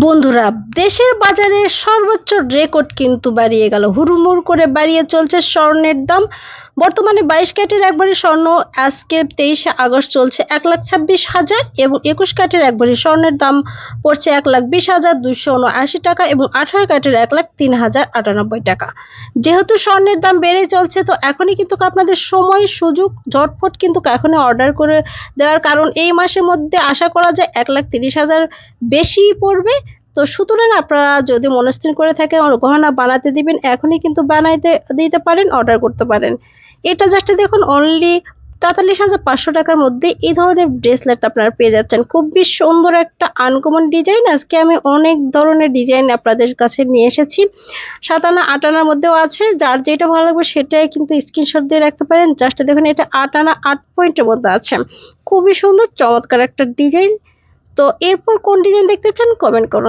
বন্ধুরা, দেশের বাজারে সর্বোচ্চ রেকর্ড কিন্তু বাড়িয়ে গেল, হুড়মুড় করে বাড়িয়ে চলছে স্বর্ণের দাম। বর্তমানে 22 ক্যারেটের এক ভরি স্বর্ণ আজকে 23শে আগস্ট চলছে 1,26,000 এবং 21 ক্যারেটের এক ভরি স্বর্ণের দাম পড়ছে 1,20,279 টাকা এবং 18 ক্যারেটের 1,03,098 টাকা। যেহেতু স্বর্ণের দাম বেড়ে চলছে, তো এখনই কিন্তু আপনাদের সময় সুযোগ ঝটফট কিন্তু এখনই অর্ডার করে দেওয়ার, কারণ এই মাসের মধ্যে আশা করা যায় 1,30,000 বেশি পড়বে। তো সুতরাং আপনারা যদি মনস্থির করে থাকেন গহনা বানাতে দিবেন, এখনই কিন্তু বানাইতে দিতে পারেন, অর্ডার করতে পারেন। এটা জাস্ট দেখুন, অনলি 43,500 টাকার মধ্যে এই ধরনের ব্রেসলেট আপনারা পেয়ে যাচ্ছেন। খুবই সুন্দর একটা আনকমন ডিজাইন। আজকে আমি অনেক ধরনের ডিজাইন আপনাদের কাছে নিয়ে এসেছি। 7 আনা 8 আনার মধ্যেও আছে, যার যেটা ভালো লাগবে সেটাই কিন্তু স্ক্রিনশট দিয়ে রাখতে পারেন। জাস্ট দেখুন, এটা 8 আনা 8 পয়েন্টের মধ্যে আছে। খুবই সুন্দর চমৎকার একটা ডিজাইন। তো এরপর কোন ডিজাইন দেখতে চান কমেন্ট করুন।